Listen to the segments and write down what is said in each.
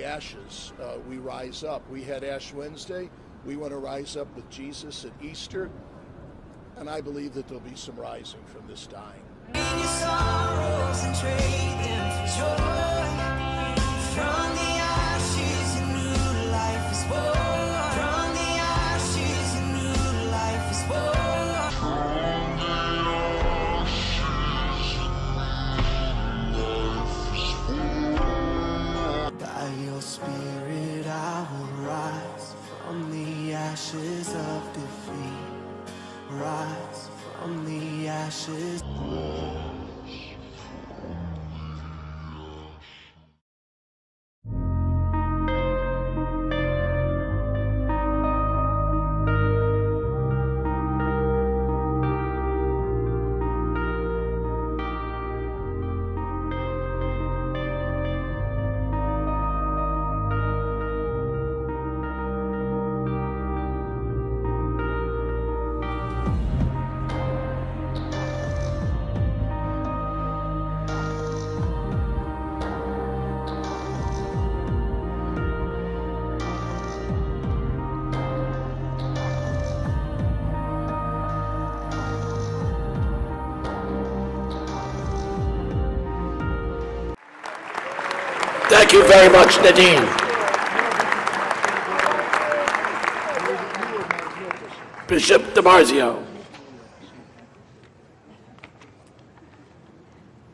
ashes, we rise up. We had Ash Wednesday. We want to rise up with Jesus at Easter. And I believe that there'll be some rising from this dying. In your sorrows and trade them for joy. From the ashes, a new life is born. From the ashes, a new life is born. By your spirit I will rise from the ashes of defeat. Rise from the ashes. Thank you very much, Nadine. Bishop DiMarzio.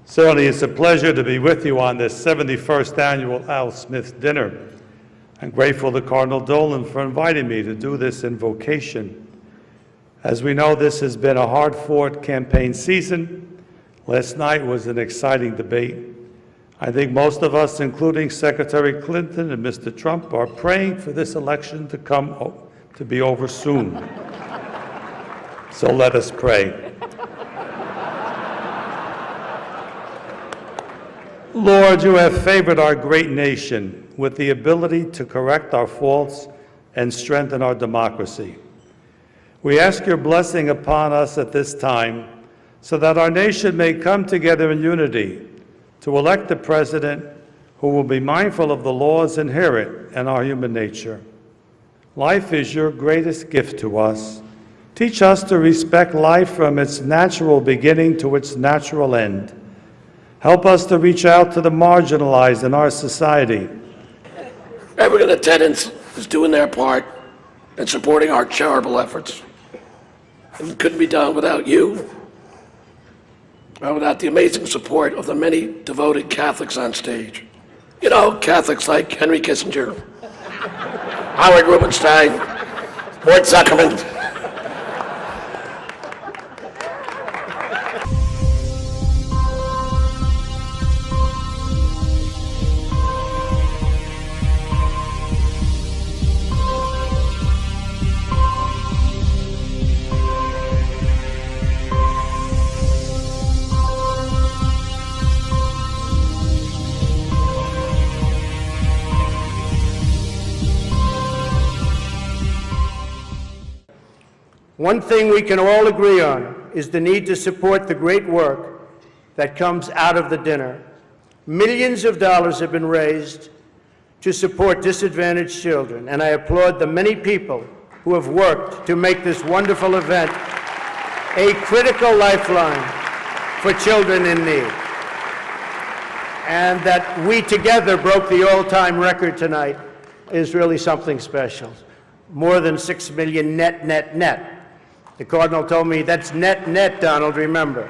Certainly, it's a pleasure to be with you on this 71st annual Al Smith dinner. I'm grateful to Cardinal Dolan for inviting me to do this invocation. As we know, this has been a hard-fought campaign season. Last night was an exciting debate. I think most of us, including Secretary Clinton and Mr. Trump, are praying for this election to be over soon. So let us pray. Lord, you have favored our great nation with the ability to correct our faults and strengthen our democracy. We ask your blessing upon us at this time so that our nation may come together in unity to elect a president who will be mindful of the laws inherent in our human nature. Life is your greatest gift to us. Teach us to respect life from its natural beginning to its natural end. Help us to reach out to the marginalized in our society. Everyone in attendance is doing their part in supporting our charitable efforts. It couldn't be done without you, or without the amazing support of the many devoted Catholics on stage. You know, Catholics like Henry Kissinger, Howard Rubenstein, Mort Zuckerman. One thing we can all agree on is the need to support the great work that comes out of the dinner. Millions of dollars have been raised to support disadvantaged children, and I applaud the many people who have worked to make this wonderful event a critical lifeline for children in need. And that we together broke the all-time record tonight is really something special. More than 6 million net. The Cardinal told me that's net, Donald, remember.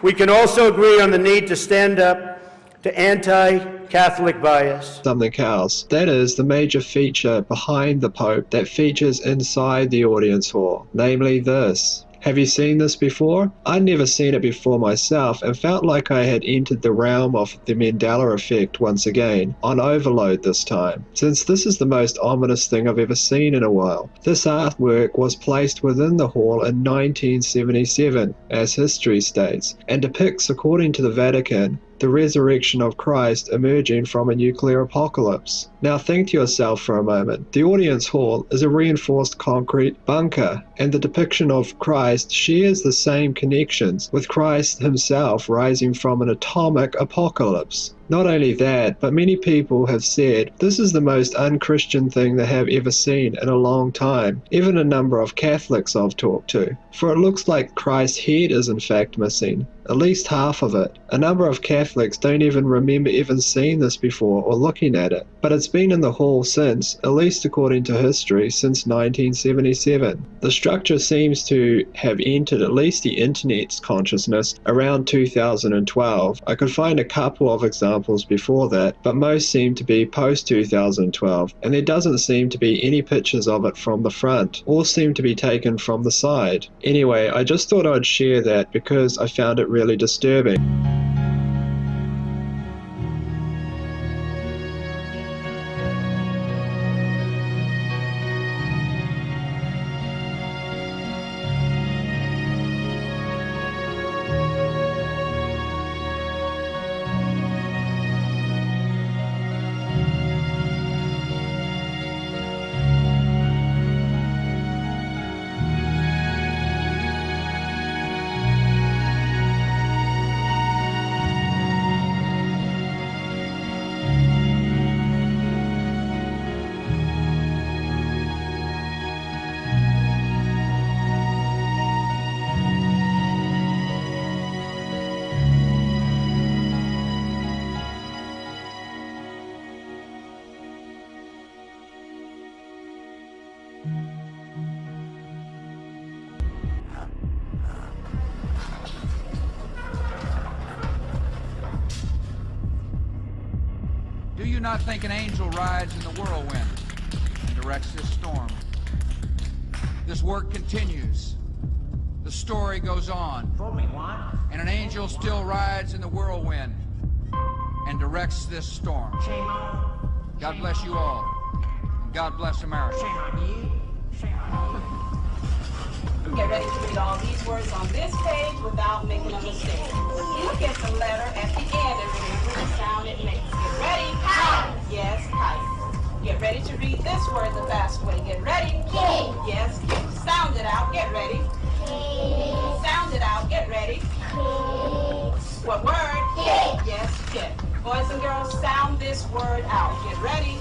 We can also agree on the need to stand up to anti-Catholic bias. Something else. That is the major feature behind the Pope that features inside the audience hall, namely this. Have you seen this before? I'd never seen it before myself and felt like I had entered the realm of the Mandela effect once again, on overload this time, since this is the most ominous thing I've ever seen in a while. This artwork was placed within the hall in 1977, as history states, and depicts, according to the Vatican, the resurrection of Christ emerging from a nuclear apocalypse. Now think to yourself for a moment. The audience hall is a reinforced concrete bunker, and the depiction of Christ shares the same connections with Christ himself rising from an atomic apocalypse. Not only that, but many people have said this is the most unchristian thing they have ever seen in a long time, even a number of Catholics I've talked to. For it looks like Christ's head is in fact missing, at least half of it. A number of Catholics don't even remember even seeing this before or looking at it, but it's been in the hall since, at least according to history, since 1977. The structure seems to have entered at least the internet's consciousness around 2012. I could find a couple of examples before that, but most seem to be post 2012, and there doesn't seem to be any pictures of it from the front. All seem to be taken from the side. Anyway, I just thought I'd share that because I found it really disturbing. Do you not think an angel rides in the whirlwind and directs this storm? This work continues. The story goes on. And an angel still rides in the whirlwind and directs this storm. God bless you all. And God bless America. Get ready to read all these words on this page without making a mistake. Look at the letter at the end and remember the sound it makes. Get ready. Kite. Yes, kite. Get ready to read this word the fast way. Get ready. Kid. Yes, kid. Sound it out. Get ready. Kid. Sound it out. Get ready. Kid. What word? Kid. Yes, kid. Boys and girls, sound this word out. Get ready.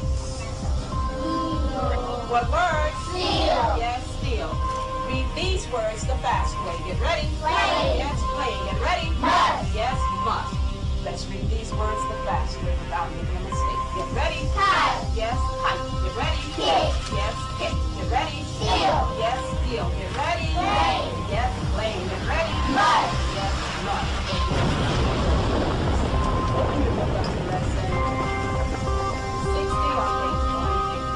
What word? Steal. Yes, steal. Read these words the fast way. Get ready. Play. Yes, play. Get ready. Must. Yes, must. Let's read these words the fast way without making a mistake. Get ready. Kite. Yes, kite. Get ready. Kick. Yes, kick. Get ready. Steal. Yes, steal. Get ready. Play. Yes, play. Get ready. Must. Yes, must. Open your book up to lesson 60 on page 150.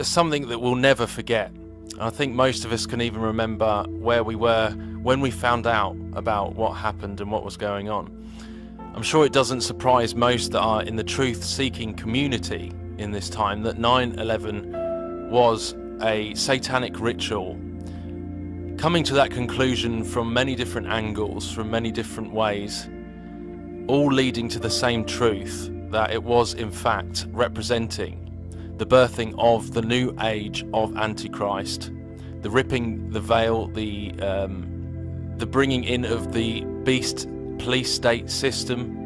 Something that we'll never forget. I think most of us can even remember where we were when we found out about what happened and what was going on. I'm sure it doesn't surprise most that are in the truth-seeking community in this time that 9/11 was a satanic ritual. Coming to that conclusion from many different angles, from many different ways, all leading to the same truth, that it was in fact representing the birthing of the new age of Antichrist, the ripping the veil, the bringing in of the beast police state system,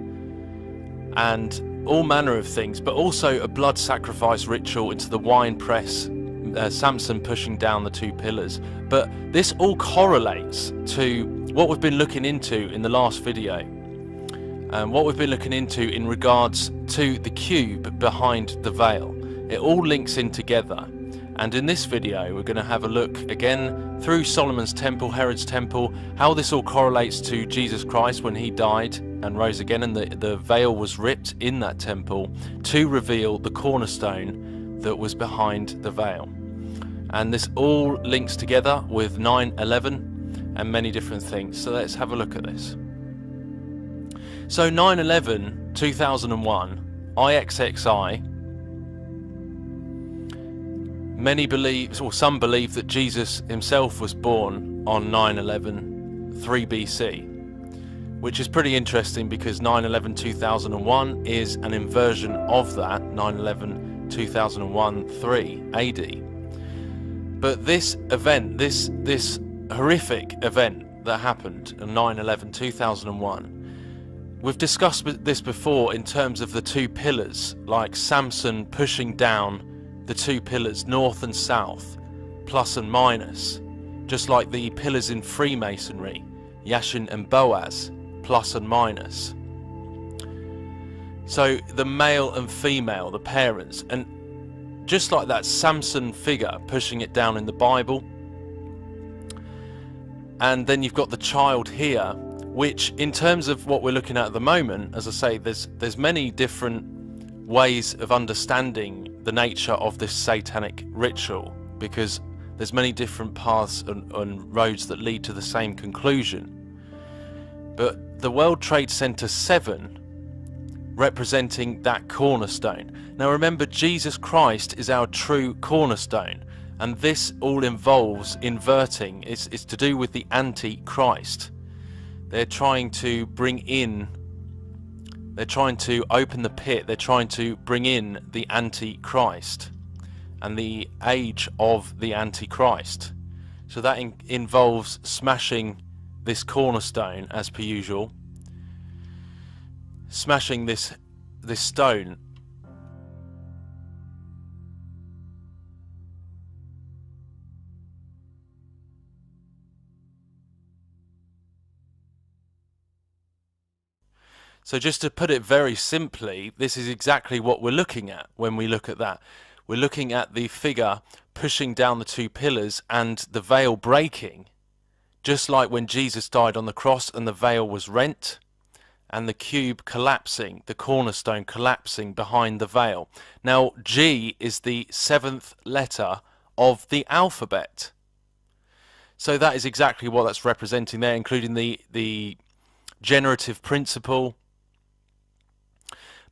and all manner of things, but also a blood sacrifice ritual into the wine press, Samson pushing down the two pillars. But this all correlates to what we've been looking into in the last video, what we've been looking into in regards to the cube behind the veil. It all links in together, and in this video we're going to have a look again through Solomon's temple, Herod's temple, how this all correlates to Jesus Christ when he died and rose again, and the veil was ripped in that temple to reveal the cornerstone, that was behind the veil. And this all links together with 9/11 and many different things. So let's have a look at this. So 9/11, 2001, IXXI, many believe, or some believe, that Jesus himself was born on 9/11, 3 BC, which is pretty interesting because 9/11, 2001 is an inversion of that, 9/11, 2001, 3 AD. But this event, this horrific event that happened on 9/11, 2001, we've discussed this before in terms of the two pillars, like Samson pushing down the two pillars, north and south, plus and minus, just like the pillars in Freemasonry, Yashin and Boaz, plus and minus. So the male and female, the parents, and just like that Samson figure pushing it down in the Bible. And then you've got the child here, which in terms of what we're looking at the moment, as I say, there's many different ways of understanding the nature of this satanic ritual, because there's many different paths and roads that lead to the same conclusion. But the World Trade Center 7 representing that cornerstone. Now remember, Jesus Christ is our true cornerstone, and this all involves inverting. It's to do with the Antichrist. They're trying to bring in, they're trying to open the pit, they're trying to bring in the Antichrist and the age of the Antichrist. So that involves smashing this cornerstone, as per usual, smashing this stone. So just to put it very simply, this is exactly what we're looking at when we look at that. We're looking at the figure pushing down the two pillars and the veil breaking, just like when Jesus died on the cross and the veil was rent, and the cube collapsing, the cornerstone collapsing behind the veil. Now, G is the 7th letter of the alphabet. So that is exactly what that's representing there, including the generative principle.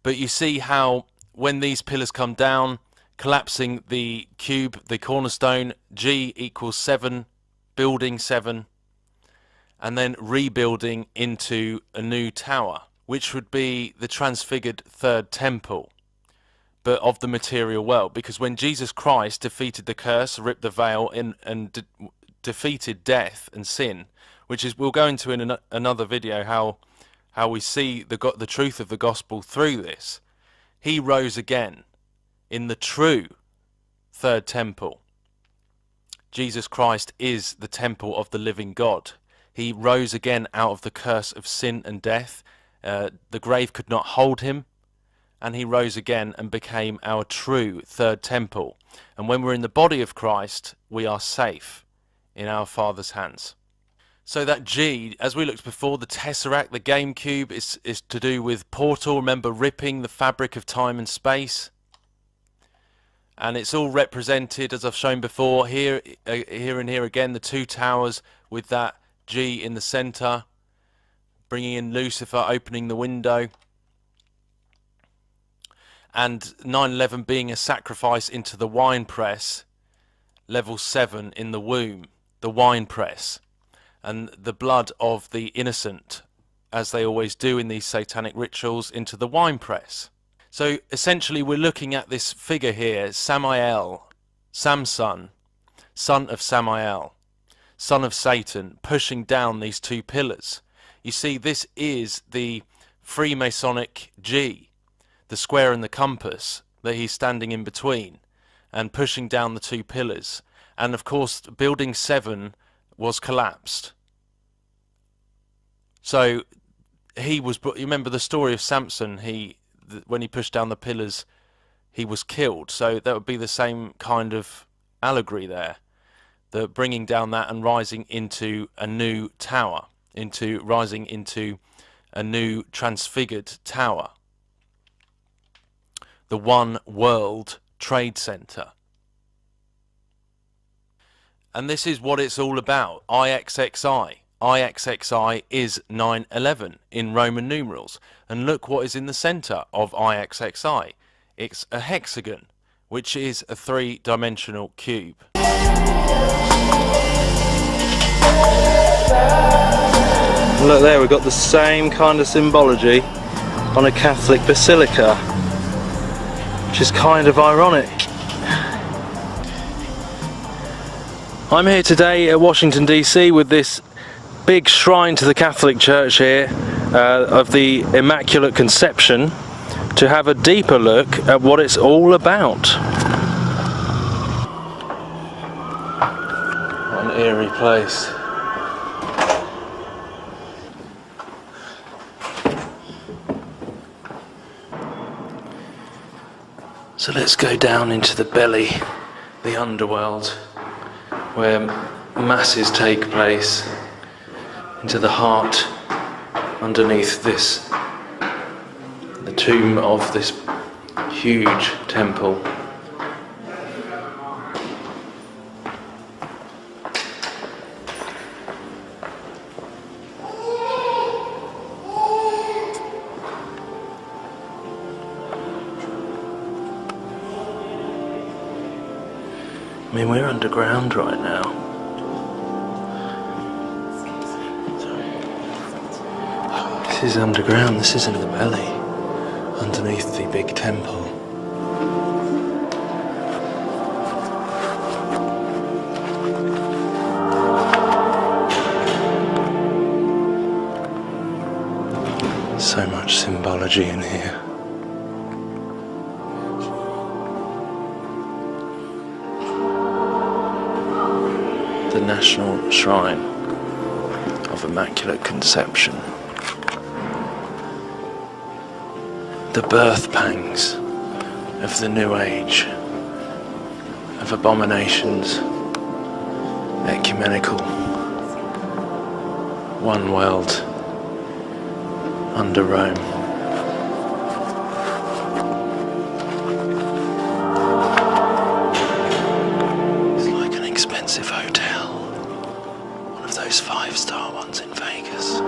But you see how when these pillars come down, collapsing the cube, the cornerstone, G equals 7, building 7, and then rebuilding into a new tower, which would be the transfigured third temple, but of the material world. Because when Jesus Christ defeated the curse, ripped the veil in, and defeated death and sin, which is, we'll go into in another video how we see the truth of the gospel through this. He rose again in the true third temple. Jesus Christ is the temple of the living God. He rose again out of the curse of sin and death. The grave could not hold him, and he rose again and became our true third temple. And when we're in the body of Christ, we are safe in our Father's hands. So that G, as we looked before, the Tesseract, the game cube, is to do with portal. Remember, ripping the fabric of time and space. And it's all represented, as I've shown before, here and here again, the two towers with that G in the center, bringing in Lucifer, opening the window, and 9/11 being a sacrifice into the wine press, level 7 in the womb, the wine press, and the blood of the innocent, as they always do in these satanic rituals, into the wine press. So essentially we're looking at this figure here, Samael, Samson, son of Samael, son of Satan, pushing down these two pillars. You see, this is the Freemasonic G, the square and the compass that he's standing in between and pushing down the two pillars. And of course, building 7 was collapsed. So he was, you remember the story of Samson, when he pushed down the pillars, he was killed. So that would be the same kind of allegory there. The bringing down that and rising into a new tower, rising into a new transfigured tower. The one world Trade Center. And this is what it's all about, IXXI. IXXI is 9/11 in Roman numerals. And look what is in the center of IXXI. It's a hexagon, which is a 3-dimensional cube. Look there, we've got the same kind of symbology on a Catholic basilica, which is kind of ironic. I'm here today at Washington DC with this big shrine to the Catholic Church here of the Immaculate Conception to have a deeper look at what it's all about. What an eerie place. So let's go down into the belly, the underworld, where masses take place, into the heart underneath this, the tomb of this huge temple. I mean, we're underground right now. This is underground, this is in the belly, underneath the big temple. So much symbology in here. The National Shrine of Immaculate Conception. The birth pangs of the New Age, of abominations, ecumenical, one world under Rome. It's like an expensive hotel, one of those 5-star ones in Vegas.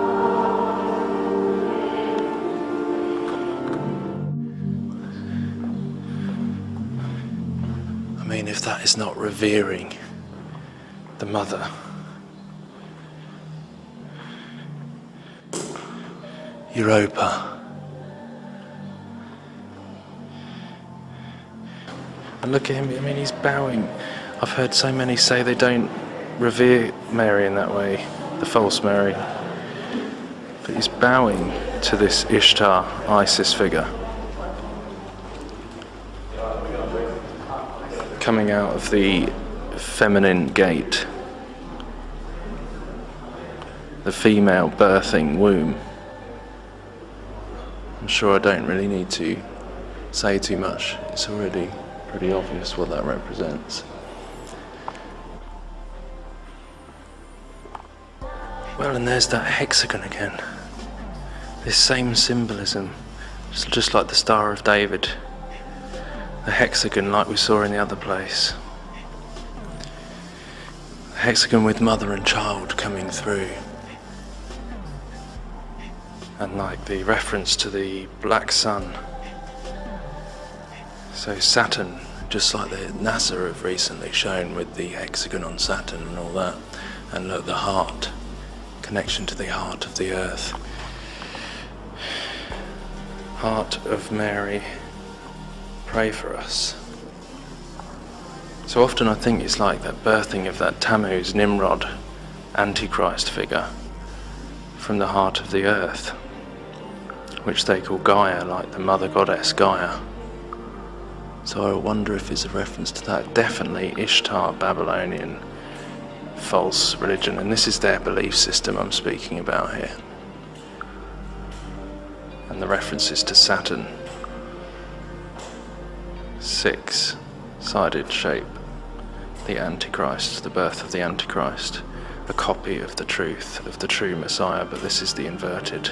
I mean, if that is not revering the Mother. Europa. And look at him, I mean, he's bowing. I've heard so many say they don't revere Mary in that way, the false Mary. But he's bowing to this Ishtar, Isis figure. Coming out of the feminine gate. The female birthing womb. I'm sure I don't really need to say too much. It's already pretty obvious what that represents. Well, and there's that hexagon again. This same symbolism, just like the Star of David. The hexagon like we saw in the other place. The hexagon with mother and child coming through. And like the reference to the black sun. So Saturn, just like the NASA have recently shown with the hexagon on Saturn and all that. And look, the heart, connection to the heart of the earth. Heart of Mary, pray for us. So often I think it's like that birthing of that Tammuz, Nimrod, Antichrist figure from the heart of the earth, which they call Gaia, like the mother goddess Gaia. So I wonder if it's a reference to that. Definitely Ishtar, Babylonian, false religion, and this is their belief system I'm speaking about here. And the references to Saturn. 6-sided shape. The Antichrist, the birth of the Antichrist. A copy of the truth, of the true Messiah, but this is the inverted,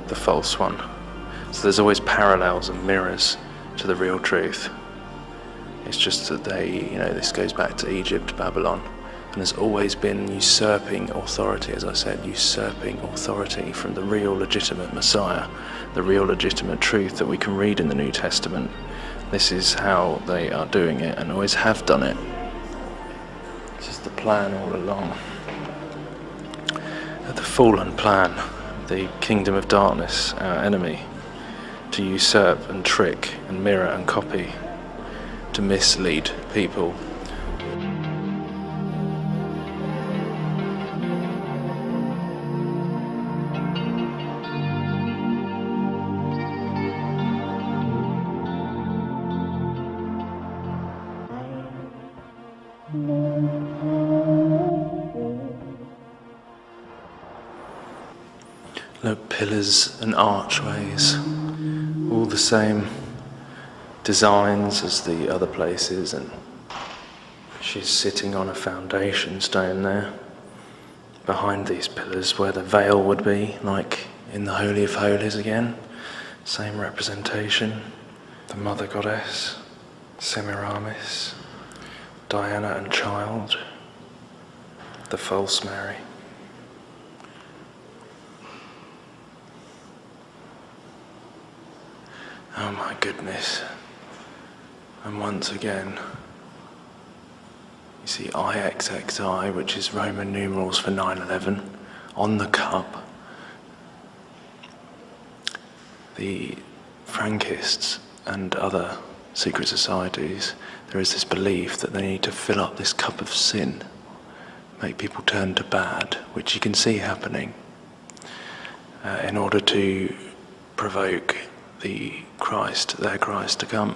the false one. So there's always parallels and mirrors to the real truth. It's just that this goes back to Egypt, Babylon, and there's always been usurping authority, as I said, usurping authority from the real legitimate Messiah, the real legitimate truth that we can read in the New Testament. This is how they are doing it and always have done it. This is the plan all along. The fallen plan, the kingdom of darkness, our enemy, to usurp and trick and mirror and copy, to mislead people. Look, pillars and archways, all the same designs as the other places, and she's sitting on a foundation stone there, behind these pillars where the veil would be, like in the Holy of Holies again. Same representation, the Mother Goddess, Semiramis, Diana and Child, the false Mary. Oh my goodness. And once again, you see IXXI, which is Roman numerals for 9/11, on the cup. The Frankists and other secret societies, there is this belief that they need to fill up this cup of sin, make people turn to bad, which you can see happening, in order to provoke their Christ to come,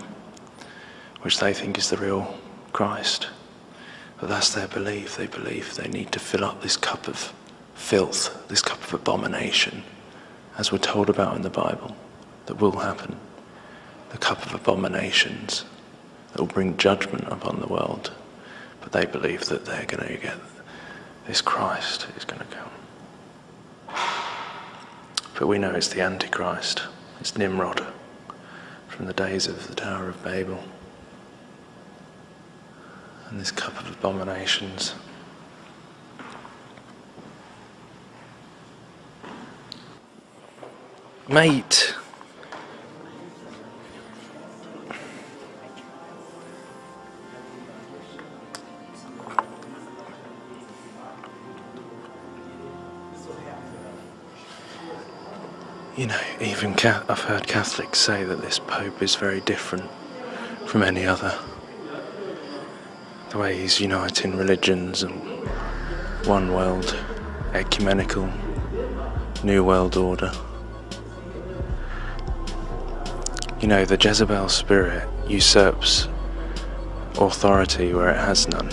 which they think is the real Christ. But that's their belief. They believe they need to fill up this cup of filth, this cup of abomination, as we're told about in the Bible, that will happen. The cup of abominations that will bring judgment upon the world. But they believe that they're going to get this Christ is going to come. But we know it's the Antichrist. It's Nimrod from the days of the Tower of Babel. And this cup of abominations. Mate! You know, even I've heard Catholics say that this Pope is very different from any other. The way he's uniting religions and one world, ecumenical, new world order. You know, the Jezebel spirit usurps authority where it has none.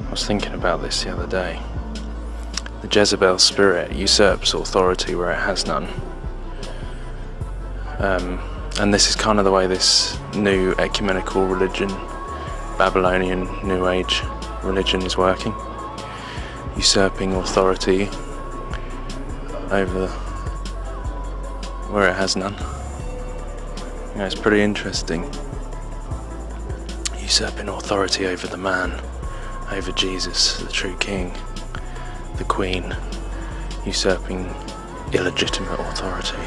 I was thinking about this the other day. The Jezebel spirit usurps authority where it has none. And this is kind of the way this new ecumenical religion, Babylonian New Age religion is working. Usurping authority over where it has none. You know, it's pretty interesting. Usurping authority over the man, over Jesus, the true king. The Queen, usurping illegitimate authority.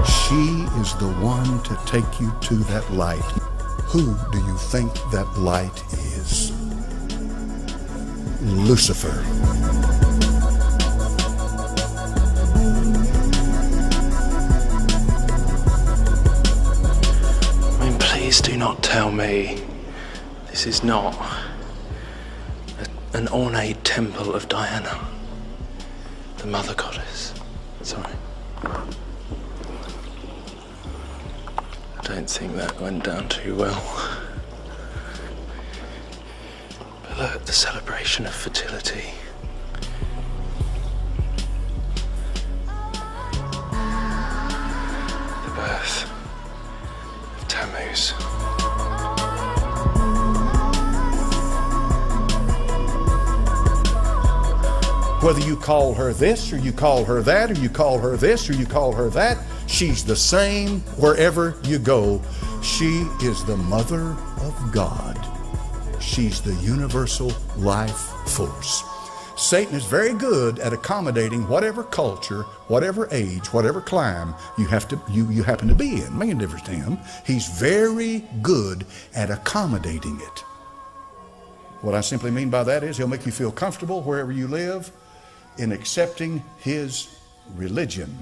She is the one to take you to that light. Who do you think that light is? Lucifer. I mean, please do not tell me this is not an ornate temple of Diana, the Mother Goddess. Sorry. I don't think that went down too well. But look, the celebration of fertility. The birth of Tammuz. Whether you call her this, or you call her that, or you call her this, or you call her that, She's the same wherever you go. She is the Mother of God. She's the universal life force. Satan is very good at accommodating whatever culture, whatever age, whatever clime you happen to be in. Making a difference to him. He's very good at accommodating it. What I simply mean by that is he'll make you feel comfortable wherever you live in accepting his religion.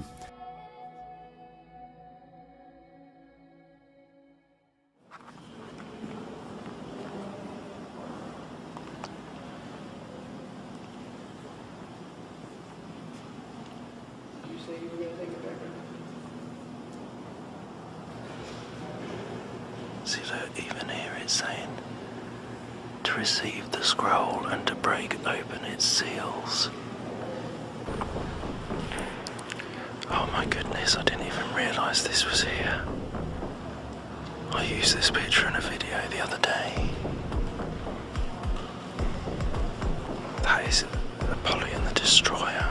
See, look, even here it's saying to receive the scroll and to break open its seals. Oh my goodness, I didn't even realise this was here. I used this picture in a video the other day. That is Apollyon the Destroyer.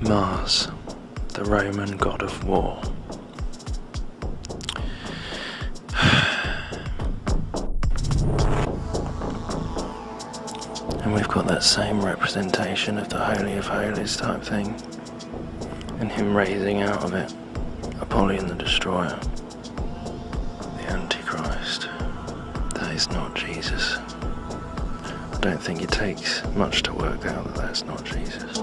Mars, the Roman god of war. And we've got that same representation of the Holy of Holies type thing, and him raising out of it Apollyon the Destroyer, the Antichrist. That is not Jesus. I don't think it takes much to work out that that's not Jesus.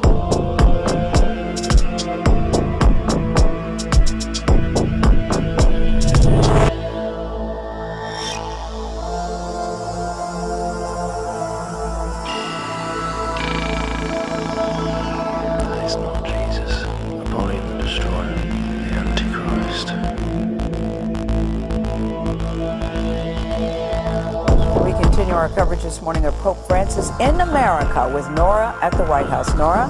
Our coverage this morning of Pope Francis in America with Nora at the White House. Nora?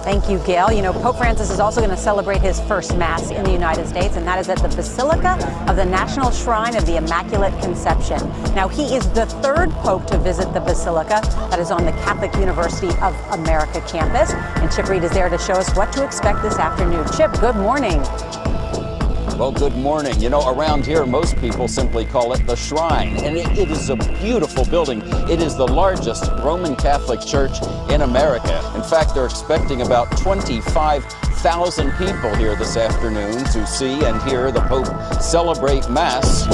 Thank you, Gail. You know, Pope Francis is also going to celebrate his first Mass in the United States, and that is at the Basilica of the National Shrine of the Immaculate Conception. Now, he is the third Pope to visit the Basilica that is on the Catholic University of America campus. And Chip Reed is there to show us what to expect this afternoon. Chip, good morning. Well, good morning. You know, around here, most people simply call it the Shrine, and it is a beautiful building. It is the largest Roman Catholic church in America. In fact, they're expecting about 25,000 people here this afternoon to see and hear the Pope celebrate Mass.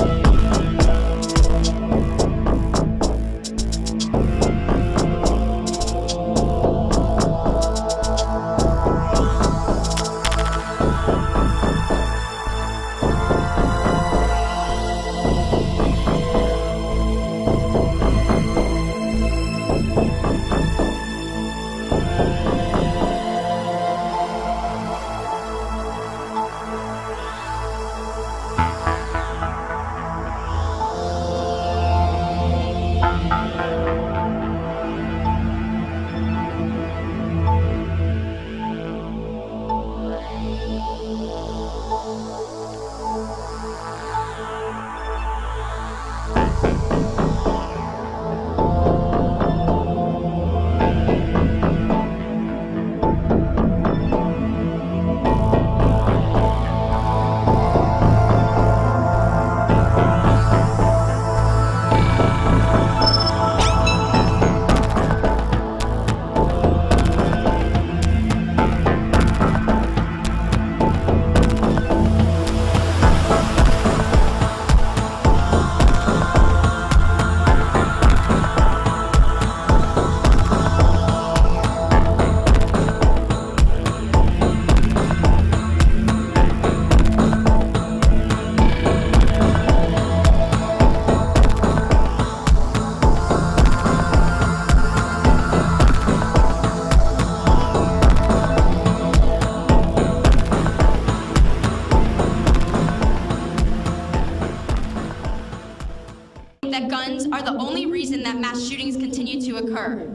That guns are the only reason that mass shootings continue to occur.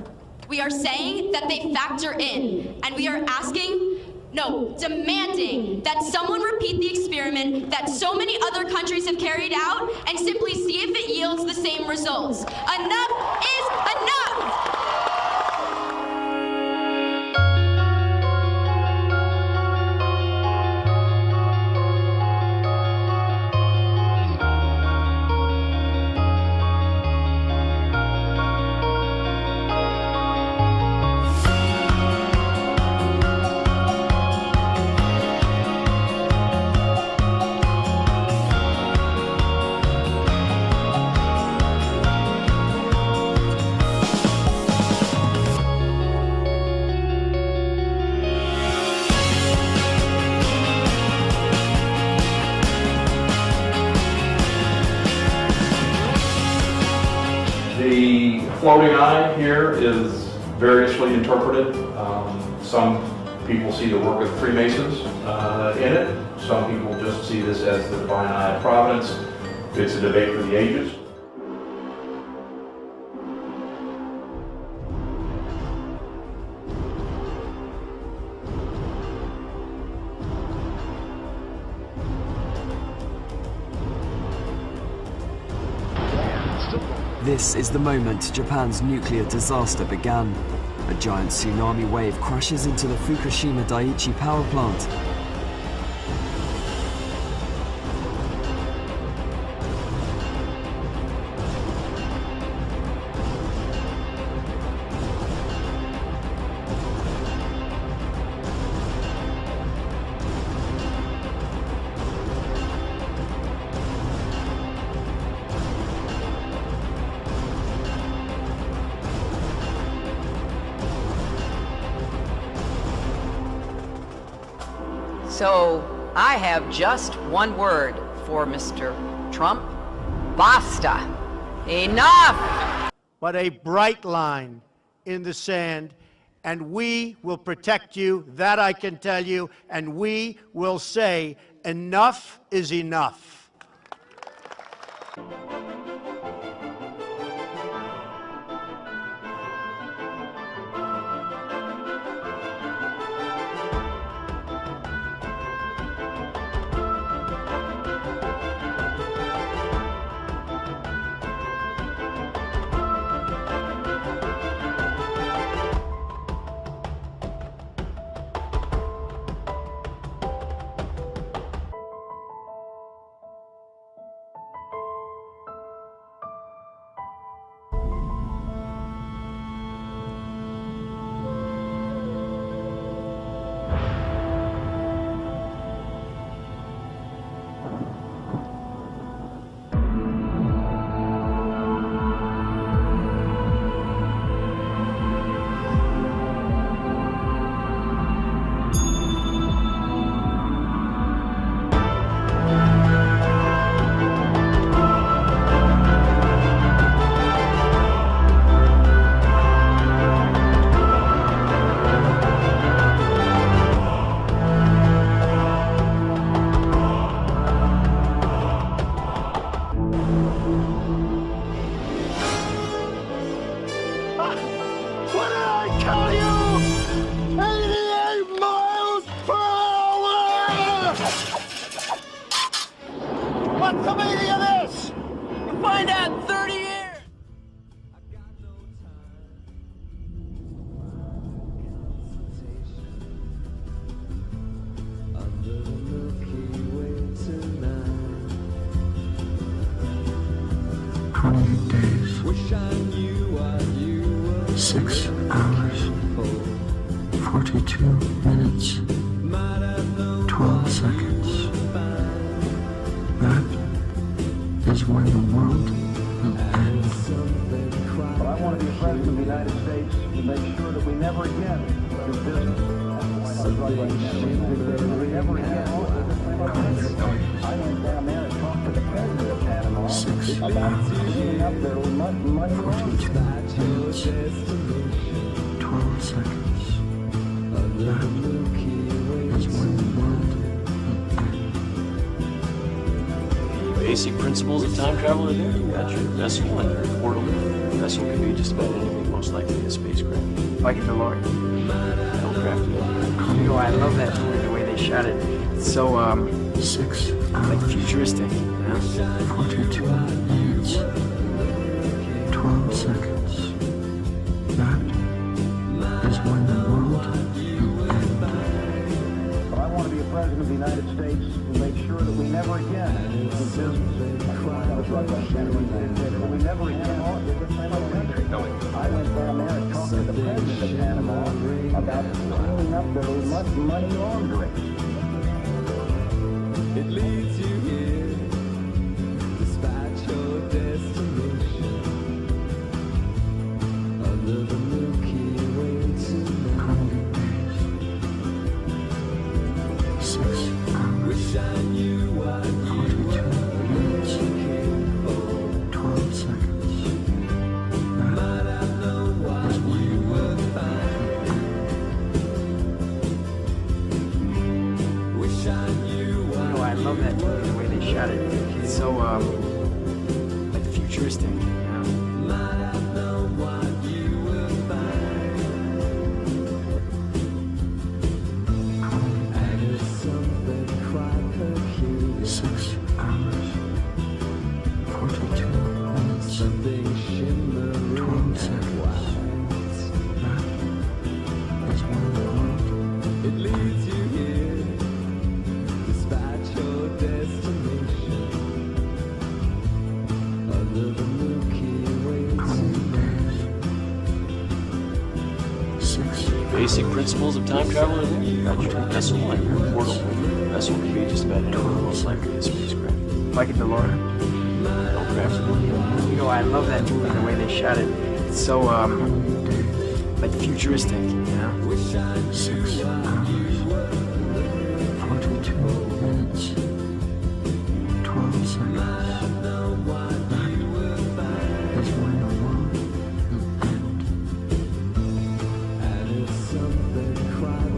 We are saying that they factor in, and we are demanding that someone repeat the experiment that so many other countries have carried out and simply see if it yields the same results. Enough is enough! floating eye here is variously interpreted. Some people see the work of Freemasons in it. Some people just see this as the divine eye of providence. It's a debate for the ages. This is the moment Japan's nuclear disaster began. A giant tsunami wave crashes into the Fukushima Daiichi power plant. So I have just one word for Mr. Trump. Basta. Enough! But a bright line in the sand, and we will protect you, that I can tell you, and we will say enough is enough. What's the meaning of this? You'll find out in 30 years. Days, 6 hours, 42 minutes, 12 seconds. That is when the world will end. But I want to be president of the United States to make sure that we never again do business. We never again. I went down there and talked to the president of Panama about cleaning up their money. 42 minutes, 12 seconds. That is when the world will end. Basic principles of time travel are there. You got your vessel and your portal. The vessel can be just about anything, most likely a spacecraft. Like a DeLorean. Aircraft. You know, I love that movie, the way they shot it. It's so, 6 hours, like futuristic. 42 minutes, 12 seconds. That is when the world will end. But I want to be a president of the United States to make sure that we never again do business. We never again country. I went down there and talked to the president of Panama about cleaning up their money laundering. It leads you here, dispatch your destination under the Milky Way tonight. 6 hours, 42 minutes, 12 seconds. That movie, the way they shot it, it's so like futuristic, you know? Basic principles of time travel in there. That's like your portal. That's what could be just about anything most likely a spacecraft. Like a DeLorean. No crafts. You know, I love that movie, the way they shot it. It's so like futuristic, you know? 6 hours, 42 minutes, 12 seconds. That is when the world will end.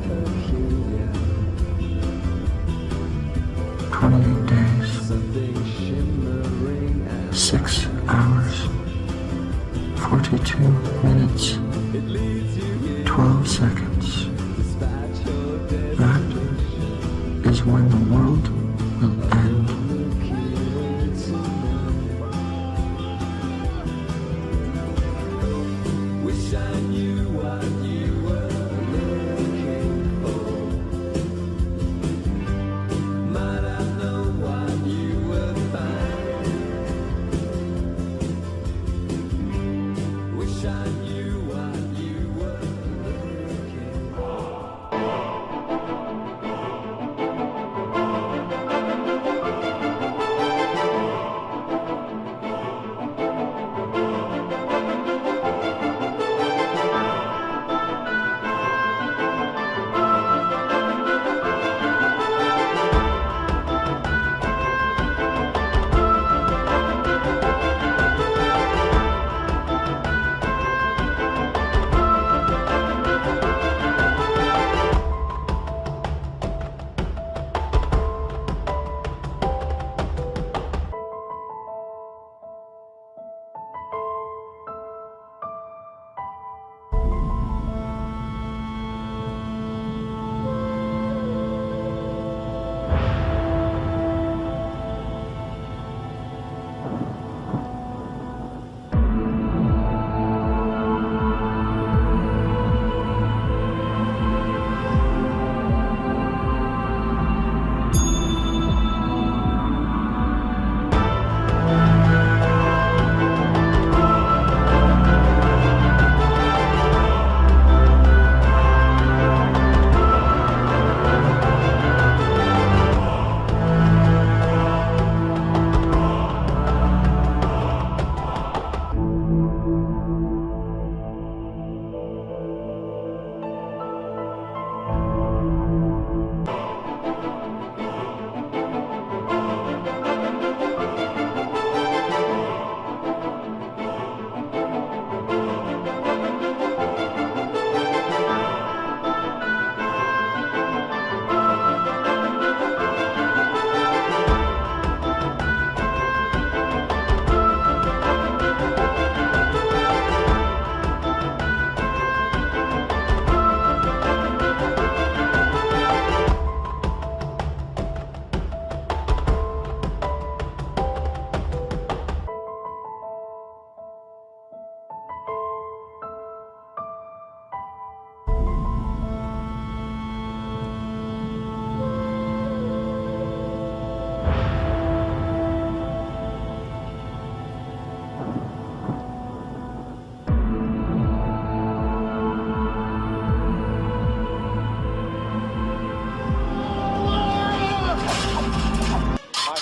28 days, 6 hours, 42 minutes, 12 seconds. That is when the world will end. Wish I knew what you were looking for. Might I know what you would find? Wish I knew what you were looking for.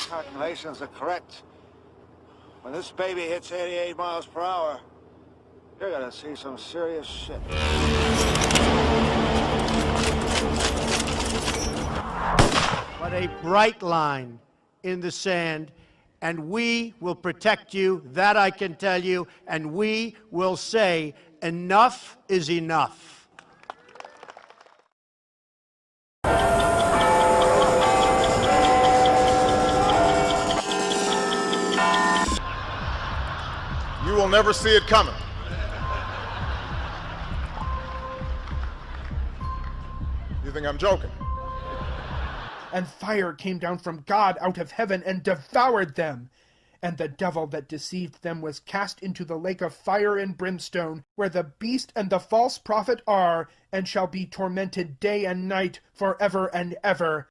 Calculations are correct. When this baby hits 88 miles per hour, you're gonna see some serious shit. But a bright line in the sand, and we will protect you, that I can tell you, and we will say enough is enough. never see it coming. You think I'm joking? And fire came down from God out of heaven and devoured them. And the devil that deceived them was cast into the lake of fire and brimstone, where the beast and the false prophet are, and shall be tormented day and night forever and ever.